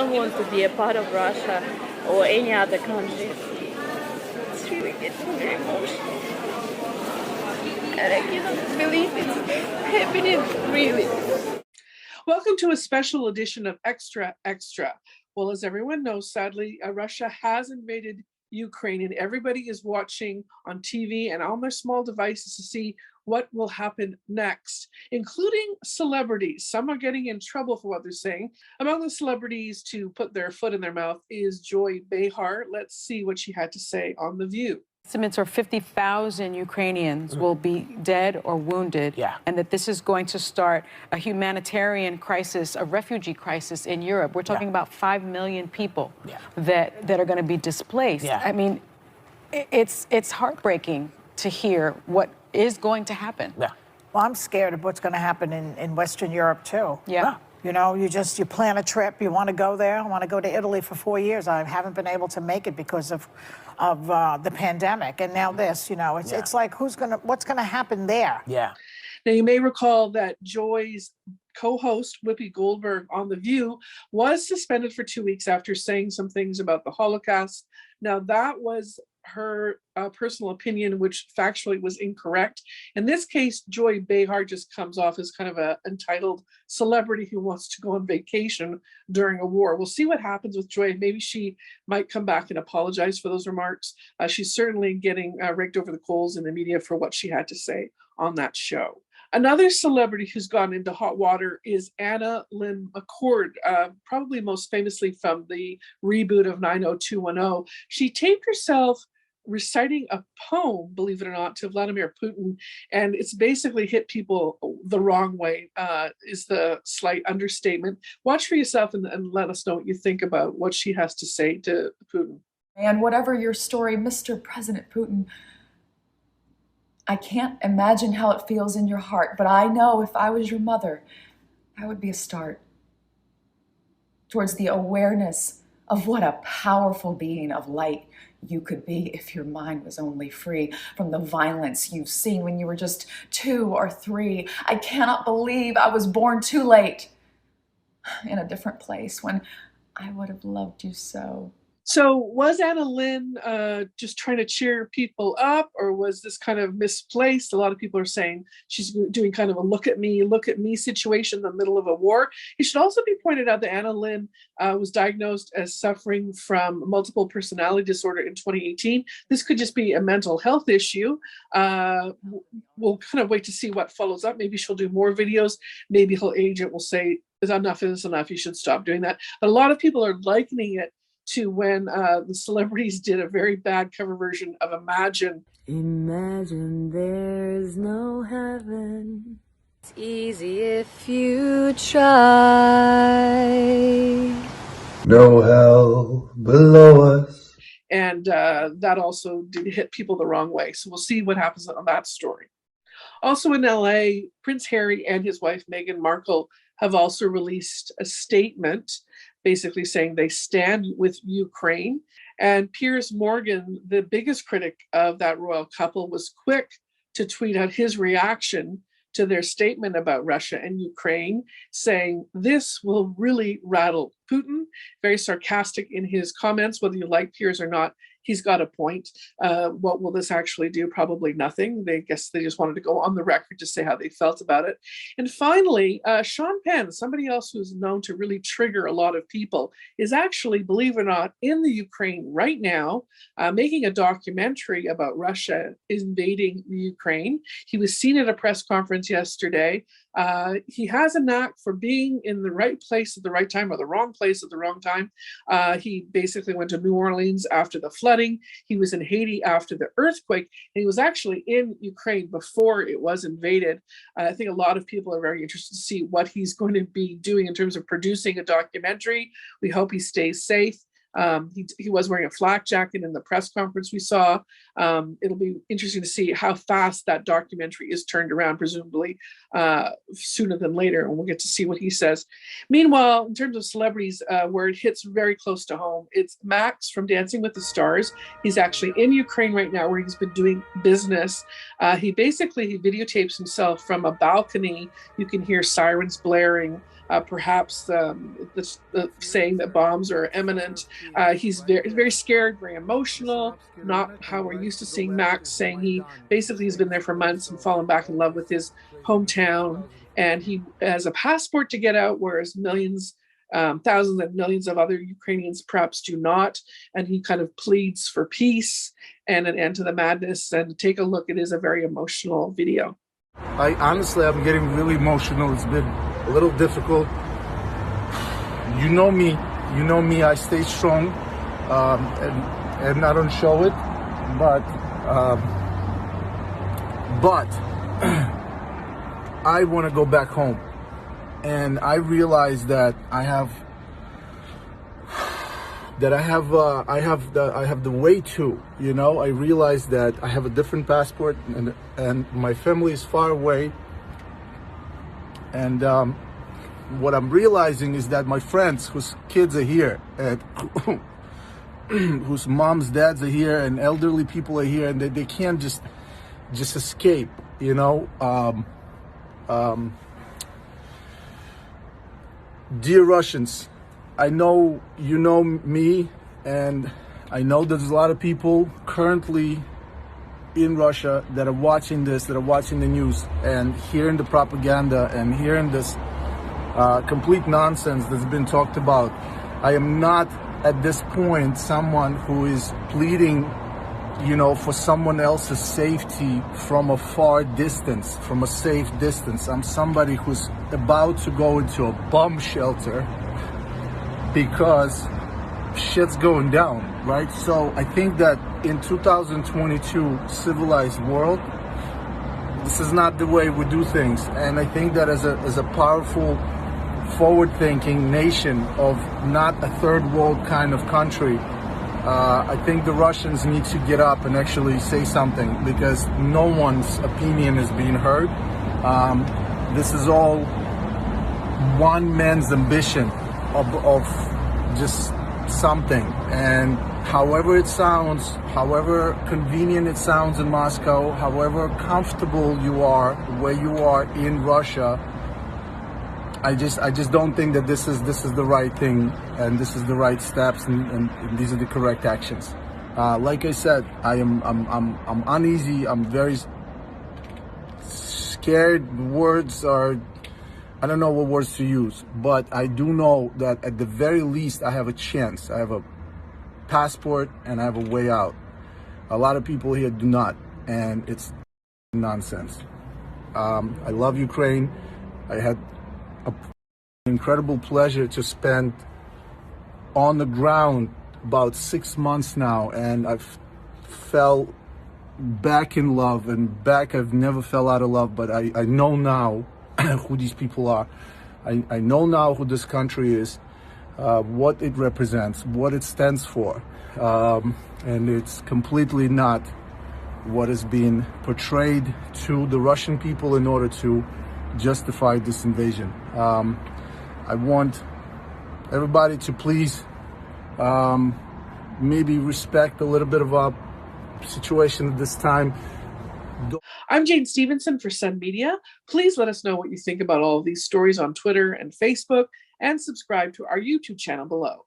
don't want to be a part of Russia or any other country. It's really getting very emotional. And I cannot believe it's happening, really. Welcome to a special edition of Extra Extra. Well, as everyone knows, sadly, Russia has invaded Ukraine, and everybody is watching on TV and on their small devices to see what will happen next, including celebrities. Some are getting in trouble for what they're saying. Among the celebrities to put their foot in their mouth is Joy Behar. Let's see what she had to say on The View. Estimates are 50,000 Ukrainians will be dead or wounded, and that this is going to start a humanitarian crisis, a refugee crisis in Europe. We're talking about 5 million people that are going to be displaced. I mean, it's heartbreaking to hear what is going to happen. Well, I'm scared of what's going to happen in Western Europe, too. You know, you plan a trip, you want to go there. I want to go to Italy for 4 years. I haven't been able to make it because of the pandemic. And now this, it's like, what's going to happen there? Now, you may recall that Joy's co-host, Whoopi Goldberg, on The View was suspended for 2 weeks after saying some things about the Holocaust. Now, that was her personal opinion, which factually was incorrect. In this case, Joy Behar just comes off as kind of an entitled celebrity who wants to go on vacation during a war. We'll see what happens with Joy. Maybe she might come back and apologize for those remarks. She's certainly getting raked over the coals in the media for what she had to say on that show. Another celebrity who's gone into hot water is Anna Lynn McCord, probably most famously from the reboot of 90210. She taped herself reciting a poem, believe it or not, to Vladimir Putin, and it's basically hit people the wrong way, is the slight understatement. Watch for yourself and let us know what you think about what she has to say to Putin. And whatever your story, Mr. President Putin, I can't imagine how it feels in your heart, but I know if I was your mother, that would be a start towards the awareness of what a powerful being of light you could be if your mind was only free from the violence you've seen when you were just 2 or 3. I cannot believe I was born too late in a different place when I would have loved you so. So was Anna Lynn just trying to cheer people up, or was this kind of misplaced? A lot of people are saying she's doing kind of a look at me situation in the middle of a war. It should also be pointed out that Anna Lynn was diagnosed as suffering from multiple personality disorder in 2018. This could just be a mental health issue. We'll kind of wait to see what follows up. Maybe she'll do more videos. Maybe her agent will say, enough is enough. You should stop doing that. But a lot of people are likening it to when the celebrities did a very bad cover version of Imagine. Imagine there's no heaven. It's easy if you try. No hell below us. And that also did hit people the wrong way. So we'll see what happens on that story. Also in LA, Prince Harry and his wife Meghan Markle have also released a statement basically saying they stand with Ukraine. And Piers Morgan, the biggest critic of that royal couple, was quick to tweet out his reaction to their statement about Russia and Ukraine, saying this will really rattle Putin. Very sarcastic in his comments, whether you like Piers or not. He's got a point. What will this actually do? Probably nothing. They guess they just wanted to go on the record to say how they felt about it. And finally, Sean Penn, somebody else who's known to really trigger a lot of people, is actually, believe it or not, in the Ukraine right now, making a documentary about Russia invading the Ukraine. He was seen at a press conference yesterday. He has a knack for being in the right place at the right time or the wrong place at the wrong time. He basically went to New Orleans after the flooding. He was in Haiti after the earthquake. And he was actually in Ukraine before it was invaded. I think a lot of people are very interested to see what he's going to be doing in terms of producing a documentary. We hope he stays safe. He was wearing a flak jacket in the press conference we saw. It'll be interesting to see how fast that documentary is turned around, presumably sooner than later, and we'll get to see what he says. Meanwhile, in terms of celebrities, where it hits very close to home, it's Max from Dancing with the Stars. He's actually in Ukraine right now, where he's been doing business. He videotapes himself from a balcony. You can hear sirens blaring. perhaps saying that bombs are imminent. He's very, very scared, very emotional, not how we're used to seeing Max saying he basically has been there for months and fallen back in love with his hometown. And he has a passport to get out, whereas millions, thousands and millions of other Ukrainians perhaps do not. And he kind of pleads for peace and an end to the madness. And take a look, it is a very emotional video. Honestly, I'm getting really emotional. It's been a little difficult. You know me, I stay strong, and I don't show it, but I want to go back home, and I realize that I have the way to, I realize that I have a different passport, and my family is far away, and what I'm realizing is that my friends whose kids are here, and whose moms, dads are here, and elderly people are here, and they can't just escape, Dear Russians, I know you know me, and I know there's a lot of people currently in Russia that are watching this, that are watching the news and hearing the propaganda and hearing this complete nonsense that's been talked about. I am not at this point someone who is pleading, for someone else's safety from a far distance, from a safe distance. I'm somebody who's about to go into a bomb shelter because shit's going down, right? So I think that in 2022 civilized world, this is not the way we do things. And I think that as a powerful, forward-thinking nation of not a third world kind of country, I think the Russians need to get up and actually say something, because no one's opinion is being heard. This is all one man's ambition of just something, and however it sounds, however convenient it sounds in Moscow, however comfortable you are where you are in Russia, I just don't think that this is the right thing, and this is the right steps, and these are the correct actions. Like I said, I'm uneasy. I'm very scared. Words are, I don't know what words to use, but I do know that at the very least I have a chance. I have a passport and I have a way out. A lot of people here do not, and it's nonsense. I love Ukraine. I had an incredible pleasure to spend on the ground about 6 months now, and I've fell back in love, and I've never fell out of love, but I know now who these people are. I know now who this country is, what it represents, what it stands for, and it's completely not what is being portrayed to the Russian people in order to justify this invasion. I want everybody to please maybe respect a little bit of a situation at this time. I'm Jane Stevenson for Sun Media. Please let us know what you think about all of these stories on Twitter and Facebook, and subscribe to our YouTube channel below.